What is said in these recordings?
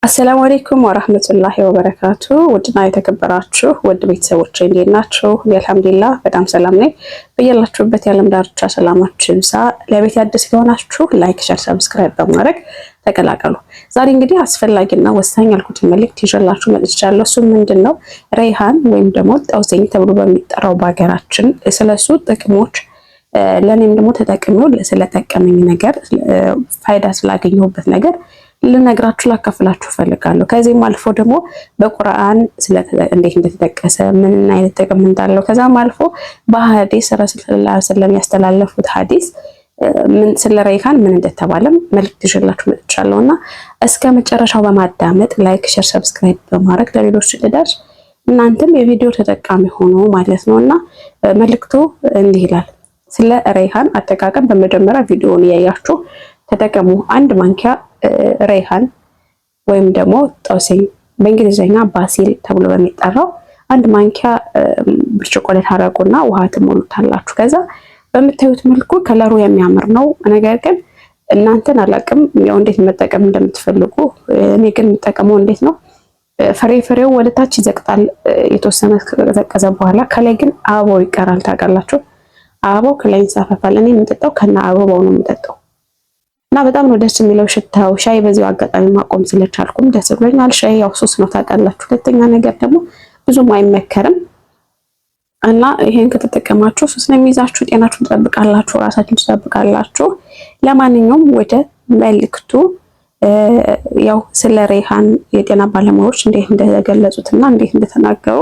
አሰላሙ አለይኩም ወራህመቱላሂ ወበረካቱ። ውድና የተከበራችሁ ውድ ቤተሰቦቼ እንዴት ናችሁ? አልሐምዱሊላህ በጣም ሰላም ነኝ። በያላችሁበት የዓለም ዳርቻ ሰላማችሁ ይብዛ። ለቤት አዲስ ከሆናችሁ ላይክ፣ ሼር፣ ሰብስክራይብ በማድረግ ተቀላቀሉ። ዛሬ እንግዲህ አስፈላጊና ወሳኝ ያልኩትን መልእክት ይዤላችሁ መጥቻለሁ። እሱ ምንድነው? ሬሃን ወይም ደግሞ ጠውሴኝ ተብሎ በሚጠራው በሀገራችን ስለሱ ጥቅሞች ለኔም ደግሞ ተጠቅሜው ስለተጠቀመኝ ነገር ፋይዳ ስላገኘሁበት ነገር ልነግራችሁ ላካፍላችሁ ፈልጋለሁ። ከዚህም አልፎ ደግሞ በቁርአን እንዴት እንደተጠቀሰ ምን አይነት ጥቅም እንዳለው ከዛም አልፎ በሐዲስ ረሱል ሰለላሁ ዐለይሂ ወሰለም ያስተላለፉት ሐዲስ ምን ስለ ሬሃን ምን እንደተባለም መልእክት ይዤላችሁ መጥቻለሁና እስከ መጨረሻው በማዳመጥ ላይክ፣ ሼር፣ ሰብስክራይብ በማድረግ ለሌሎች እንዲደርስ እናንተም የቪዲዮ ተጠቃሚ ሆኖ ማለት ነውና መልእክቱ እንዲህ ይላል። ስለ ሬሃን አጠቃቀም በመጀመሪያ ቪዲዮውን ያያችሁ ተጠቀሙ። አንድ ማንኪያ ሬሃን ወይም ደግሞ ጠውሴኝ በእንግሊዘኛ ባሲል ተብሎ በሚጠራው አንድ ማንኪያ ብርጭቆ ላይ ታረቁና ውሃ ትሞሉታላችሁ። ከዛ በምታዩት መልኩ ከለሩ የሚያምር ነው። ነገር ግን እናንተን አላቅም ያው እንዴት መጠቀም እንደምትፈልጉ። እኔ ግን የምጠቀመው እንዴት ነው? ፍሬው ወደ ታች ይዘቅጣል የተወሰነ ከቀዘቀዘ በኋላ ከላይ ግን አበባው ይቀራል። ታውቃላችሁ፣ አበባው ከላይ ይንሳፈፋል። እኔ የምጠጣው ከነ አበባው ነው የምጠጣው እና በጣም ነው ደስ የሚለው ሽታው። ሻይ በዚሁ አጋጣሚ ማቆም ስለቻልኩም ደስ ብሎኛል። ሻይ ያው ሱስ ነው ታውቃላችሁ። ሁለተኛ ነገር ደግሞ ብዙም አይመከርም እና ይሄን ከተጠቀማችሁ ሱስ ነው የሚይዛችሁ፣ ጤናችሁን ትጠብቃላችሁ፣ ራሳችሁን ትጠብቃላችሁ። ለማንኛውም ወደ መልእክቱ ያው ስለ ሬሃን የጤና ባለሙያዎች እንዴት እንደገለጹትና እንዴት እንደተናገሩ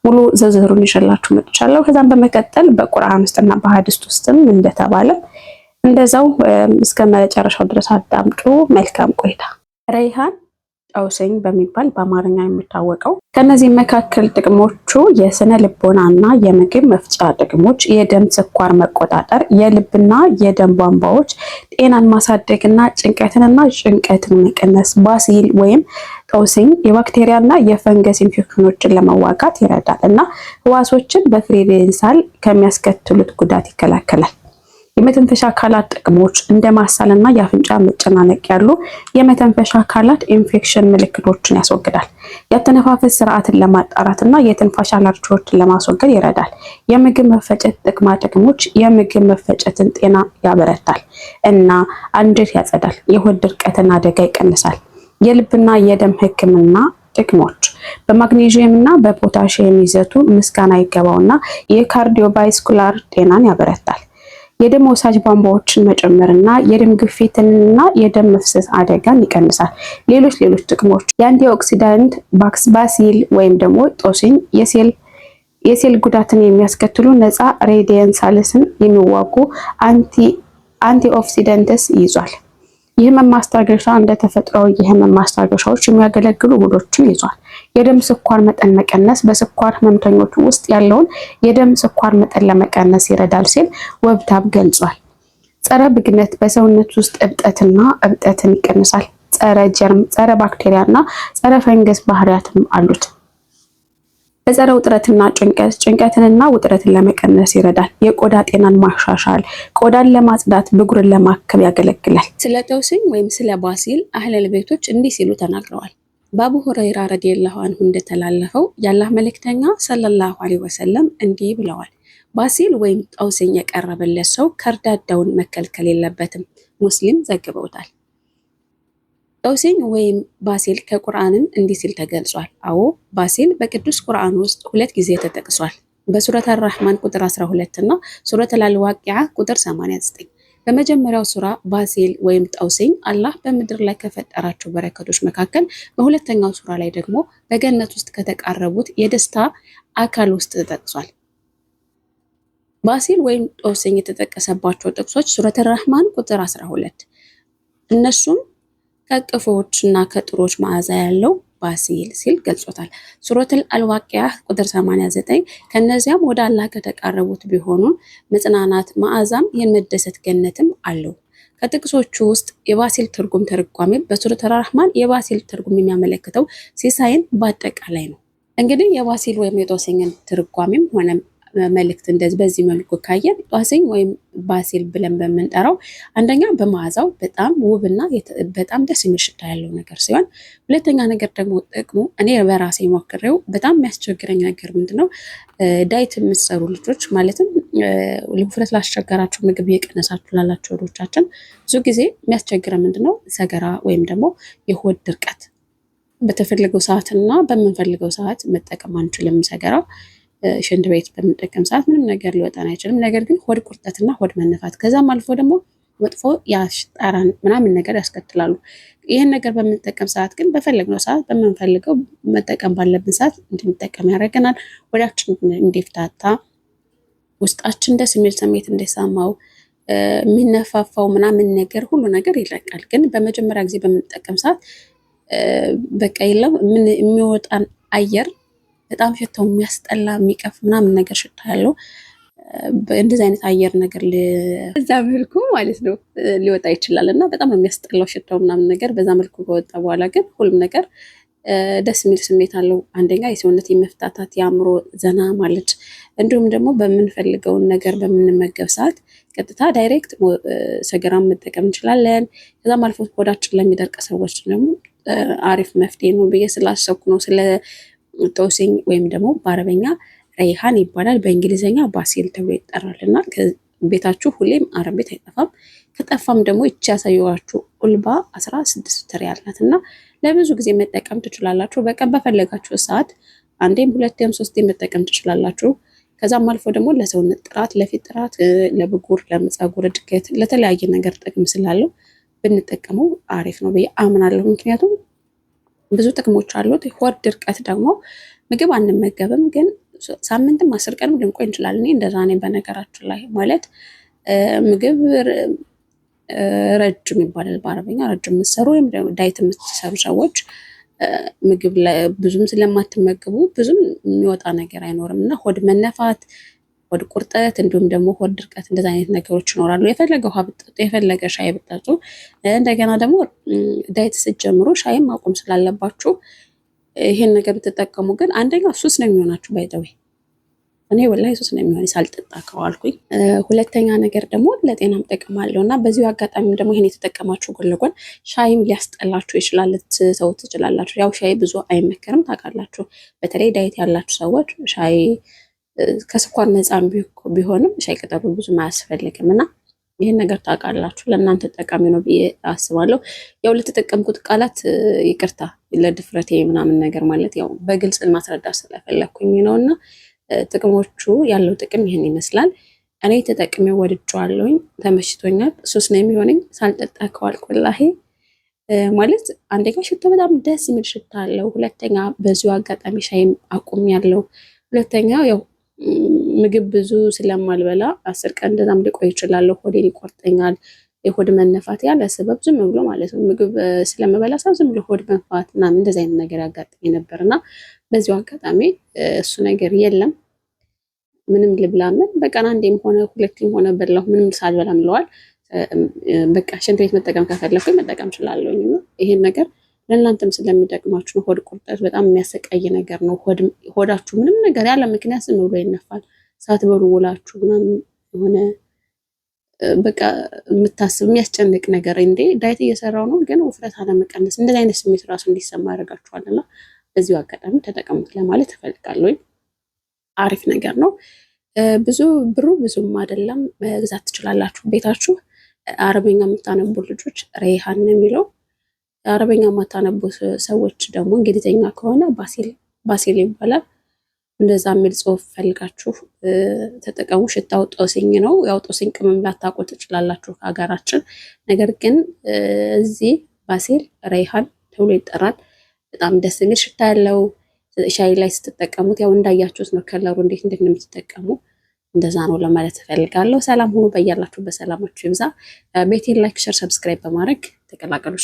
ሙሉ ዝርዝሩን ይዤላችሁ መጥቻለሁ። ከዛም በመቀጠል በቁርአን ውስጥና በሐዲስ ውስጥም እንደተባለ እንደዛው እስከ መጨረሻው ድረስ አዳምጡ። መልካም ቆይታ። ሬሃን ጠውሴኝ በሚባል በአማርኛ የሚታወቀው ከነዚህ መካከል ጥቅሞቹ የስነ ልቦናና የምግብ መፍጫ ጥቅሞች፣ የደም ስኳር መቆጣጠር፣ የልብና የደም ቧንቧዎች ጤናን ማሳደግና ጭንቀትን መቀነስ። ባሲል ወይም ጠውሴኝ የባክቴሪያና የፈንገስ ኢንፌክሽኖችን ለመዋጋት ይረዳል እና ህዋሶችን በፍሪ ሬዲካል ከሚያስከትሉት ጉዳት ይከላከላል። የመተንፈሻ አካላት ጥቅሞች እንደ ማሳልና የአፍንጫ መጨናነቅ ያሉ የመተንፈሻ አካላት ኢንፌክሽን ምልክቶችን ያስወግዳል። የአተነፋፈስ ስርዓትን ለማጣራትና የትንፋሽ አለርጂዎችን ለማስወገድ ይረዳል። የምግብ መፈጨት ጥቅሞች የምግብ መፈጨትን ጤና ያበረታል እና አንጀት ያጸዳል። የሆድ ድርቀትን አደጋ ይቀንሳል። የልብና የደም ሕክምና ጥቅሞች በማግኔዥየም እና በፖታሺየም ይዘቱ ምስጋና ይገባውና የካርዲዮቫስኩላር ጤናን ያበረታል። የደም ወሳጅ ቧንቧዎችን መጨመርና የደም ግፊትንና የደም መፍሰስ አደጋን ይቀንሳል። ሌሎች ጥቅሞች የአንቲኦክሲዳንት ባሲል ወይም ደግሞ ጠውሴኝ የሴል ጉዳትን የሚያስከትሉ ነፃ ሬዲየንሳልስን የሚዋጉ አንቲኦክሲዳንትስ ይዟል። የህመም ማስታገሻ እንደ ተፈጥሯዊ የህመም ማስታገሻዎች የሚያገለግሉ ውህዶችን ይዟል። የደም ስኳር መጠን መቀነስ በስኳር ህመምተኞች ውስጥ ያለውን የደም ስኳር መጠን ለመቀነስ ይረዳል ሲል ወብታብ ገልጿል። ጸረ ብግነት በሰውነት ውስጥ እብጠትን ይቀንሳል። ጸረ ጀርም፣ ጸረ ባክቴሪያና ጸረ ፈንገስ ባህሪያትም አሉት። በጸረ ውጥረትና ጭንቀትንና ውጥረትን ለመቀነስ ይረዳል። የቆዳ ጤናን ማሻሻል፣ ቆዳን ለማጽዳት፣ ብጉርን ለማከም ያገለግላል። ስለ ጠውሴኝ ወይም ስለ ባሲል አህለል ቤቶች እንዲህ ሲሉ ተናግረዋል። በአቡ ሁረይራ ረዲየላሁ አንሁ እንደተላለፈው የአላህ መልእክተኛ ሰለላሁ ዐለይሂ ወሰለም እንዲህ ብለዋል። ባሲል ወይም ጠውሴኝ የቀረበለት ሰው ከርዳዳውን መከልከል የለበትም። ሙስሊም ዘግበውታል። ጠውሴኝ ወይም ባሲል ከቁርአንን እንዲህ ሲል ተገልጿል። አዎ ባሲል በቅዱስ ቁርአን ውስጥ 2 ጊዜ ተጠቅሷል። በሱረት አር-ረህማን ቁጥር 12 እና ሱረት አል-ዋቂዓ ቁጥር 89። በመጀመሪያው ሱራ ባሲል ወይም ጠውሴኝ አላህ በምድር ላይ ከፈጠራቸው በረከቶች መካከል፣ በሁለተኛው ሱራ ላይ ደግሞ በገነት ውስጥ ከተቃረቡት የደስታ አካል ውስጥ ተጠቅሷል። ባሲል ወይም ጠውሴኝ የተጠቀሰባቸው ጥቅሶች ሱረት አር-ረህማን ቁጥር 12 እነሱም ከቅፎች እና ከጥሮች መዓዛ ያለው ባሲል ሲል ገልጾታል። ሱረቱል አልዋቂያ ቁጥር 89 ከነዚያም ወደ አላህ ከተቃረቡት ቢሆኑ መጽናናት፣ መዓዛም የመደሰት ገነትም አለው። ከጥቅሶቹ ውስጥ የባሲል ትርጉም ተርጓሚ በሱረት አር-ረህማን የባሲል ትርጉም የሚያመለክተው ሲሳይን በአጠቃላይ ነው። እንግዲህ የባሲል ወይም የጠውሴኝን ትርጓሚም ሆነ መልእክት እንደዚህ በዚህ መልኩ ካየን ጧስኝ ወይም ባሲል ብለን በምንጠራው አንደኛ በመዓዛው በጣም ውብና በጣም ደስ የሚል ሽታ ያለው ነገር ሲሆን፣ ሁለተኛ ነገር ደግሞ ጥቅሙ እኔ በራሴ ሞክሬው በጣም የሚያስቸግረኝ ነገር ምንድነው ዳይት የምትሰሩ ልጆች ማለትም ውፍረት ላስቸገራችሁ ምግብ እየቀነሳችሁ ላላችሁ ወዶቻችን ብዙ ጊዜ የሚያስቸግረ ምንድነው ሰገራ ወይም ደግሞ የሆድ ድርቀት በተፈለገው ሰዓትና በምንፈልገው ሰዓት መጠቀም አንችልም። ሰገራ ሽንት ቤት በምንጠቀም ሰዓት ምንም ነገር ሊወጣን አይችልም። ነገር ግን ሆድ ቁርጠትና ሆድ መነፋት ከዛም አልፎ ደግሞ መጥፎ ያሽጣራን ምናምን ነገር ያስከትላሉ። ይህን ነገር በምንጠቀም ሰዓት ግን በፈለግነው ሰዓት በምንፈልገው መጠቀም ባለብን ሰዓት እንድንጠቀም ያደርገናል። ወዳችን እንዲፍታታ ውስጣችን ደስ የሚል ስሜት እንዲሰማው የሚነፋፋው ምናምን ነገር ሁሉ ነገር ይለቃል። ግን በመጀመሪያ ጊዜ በምንጠቀም ሰዓት በቃ የለም የሚወጣን አየር በጣም ሽታው የሚያስጠላ የሚቀፍ ምናምን ነገር ሽታ ያለው እንደዚህ አይነት አየር ነገር በዛ መልኩ ማለት ነው ሊወጣ ይችላል እና በጣም ነው የሚያስጠላው ሽታው ምናምን ነገር። በዛ መልኩ ከወጣ በኋላ ግን ሁሉም ነገር ደስ የሚል ስሜት አለው። አንደኛ የሰውነት የመፍታታት የአእምሮ ዘና ማለት እንዲሁም ደግሞ በምንፈልገውን ነገር በምንመገብ ሰዓት ቀጥታ ዳይሬክት ሰገራን መጠቀም እንችላለን። ከዛም አልፎ ሆዳችን ለሚደርቅ ሰዎች ደግሞ አሪፍ መፍትሄ ነው ብዬ ስላሰብኩ ነው። ስለ ጦስኝ ወይም ደግሞ በአረበኛ ረይሃን ይባላል፣ በእንግሊዝኛ ባሲል ተብሎ ይጠራል እና ቤታችሁ ሁሌም አረብ ቤት አይጠፋም። ከጠፋም ደግሞ ይቺ ያሳየኋችሁ ኡልባ 16 ሪያል ናት እና ለብዙ ጊዜ መጠቀም ትችላላችሁ። በቀን በፈለጋችሁ ሰዓት አንዴም ሁለቴም ሶስቴም መጠቀም ትችላላችሁ። ከዛም አልፎ ደግሞ ለሰውነት ጥራት፣ ለፊት ጥራት፣ ለብጉር፣ ለፀጉር እድገት፣ ለተለያየ ነገር ጥቅም ስላለው ብንጠቀመው አሪፍ ነው ብዬ አምናለሁ። ምክንያቱም ብዙ ጥቅሞች አሉት። ሆድ ድርቀት ደግሞ ምግብ አንመገብም ግን ሳምንትም 10 ቀንም ልንቆይ እንችላለን። እኔ እንደዛ ነኝ በነገራችን ላይ ማለት ምግብ ረጅም ይባላል በአረበኛ ረጅም የምትሰሩ ወይም ዳይት የምትሰሩ ሰዎች ምግብ ብዙም ስለማትመገቡ ብዙም የሚወጣ ነገር አይኖርም እና ሆድ መነፋት፣ ሆድ ቁርጠት እንዲሁም ደግሞ ሆድ ድርቀት እንደዛ አይነት ነገሮች ይኖራሉ። የፈለገ ውሃ ብትጠጡ፣ የፈለገ ሻይ ብትጠጡ፣ እንደገና ደግሞ ዳይት ስትጀምሩ ሻይም ማቆም ስላለባችሁ ይሄን ነገር ብትጠቀሙ ግን አንደኛ ሱስ ነው የሚሆናችሁ። ባይተው እኔ ወላሂ ሱስ ነው የሚሆን ሳልጠጣ ከዋልኩኝ። ሁለተኛ ነገር ደግሞ ለጤናም ጥቅም አለው እና በዚሁ አጋጣሚ ደግሞ ይሄን የተጠቀማችሁ ጎን ለጎን ሻይም ሊያስጠላችሁ ይችላል፣ ልትተው ትችላላችሁ። ያው ሻይ ብዙ አይመከርም ታውቃላችሁ። በተለይ ዳይት ያላችሁ ሰዎች ሻይ ከስኳር ነፃ ቢሆንም ሻይ ቅጠሉ ብዙም አያስፈልግም እና ይህን ነገር ታውቃላችሁ። ለእናንተ ጠቃሚ ነው ብዬ አስባለሁ። ያው ለተጠቀምኩት ቃላት ይቅርታ ለድፍረቴ ምናምን ነገር ማለት ያው በግልጽ ማስረዳት ስለፈለኩኝ ነው እና ጥቅሞቹ ያለው ጥቅም ይህን ይመስላል። እኔ ተጠቅሜ ወድጄዋለሁኝ፣ ተመችቶኛል። ሱስ ነው የሚሆነኝ ሳልጠጣ ከዋልኩ ወላሂ ማለት አንደኛ ሽቶ በጣም ደስ የሚል ሽታ አለው። ሁለተኛ በዚሁ አጋጣሚ ሻይም አቁሜያለሁ። ሁለተኛ ያው ምግብ ብዙ ስለማልበላ 10 ቀን እንደዛም ልቆይ እችላለሁ። ሆዴን ይቆርጠኛል። የሆድ መነፋት ያለ ሰበብ ዝም ብሎ ማለት ነው ምግብ ስለምበላ ሰው ዝም ብሎ ሆድ መንፋት ምናምን እንደዚህ አይነት ነገር ያጋጥመኝ ነበርና በዚሁ አጋጣሚ እሱ ነገር የለም። ምንም ልብላምን በቀን አንዴም ሆነ ሁለቴም ሆነ በላሁ ምንም ሳልበላም ለዋል በቃ ሽንት ቤት መጠቀም ከፈለኩኝ መጠቀም እችላለሁ። ይሄን ነገር ለእናንተም ስለሚጠቅማችሁ ነው። ሆድ ቁርጠት በጣም የሚያሰቃይ ነገር ነው። ሆዳችሁ ምንም ነገር ያለ ምክንያት ዝም ብሎ ይነፋል። ሳትበሉ ውላችሁ ምናምን የሆነ በቃ የምታስብ የሚያስጨንቅ ነገር እንዴ ዳይት እየሰራው ነው ግን ውፍረት አለመቀነስ እንደዚህ አይነት ስሜት ራሱ እንዲሰማ ያደርጋችኋልና በዚሁ አጋጣሚ ተጠቀሙት ለማለት እፈልጋለሁ። አሪፍ ነገር ነው። ብዙ ብሩ ብዙም አይደለም፣ መግዛት ትችላላችሁ ቤታችሁ። አረበኛ የምታነቡ ልጆች ረይሃን ነው የሚለው። አረበኛ የማታነቡ ሰዎች ደግሞ እንግሊዝኛ ከሆነ ባሲል ይባላል። እንደዛ የሚል ጽሑፍ ፈልጋችሁ ተጠቀሙ። ሽታው ጦስኝ ነው። ያው ጦስኝ ቅመም ላታውቁ ትችላላችሁ ከሀገራችን። ነገር ግን እዚህ ባሲል ረይሃን ተብሎ ይጠራል። በጣም ደስ የሚል ሽታ ያለው ሻይ ላይ ስትጠቀሙት ያው እንዳያችሁት ነው ከለሩ እንዴት እንደምትጠቀሙ እንደዛ ነው ለማለት እፈልጋለሁ። ሰላም ሁኑ፣ በያላችሁ በሰላማችሁ ይብዛ። ቤቴን ላይክ፣ ሼር፣ ሰብስክራይብ በማድረግ ተቀላቀሉ።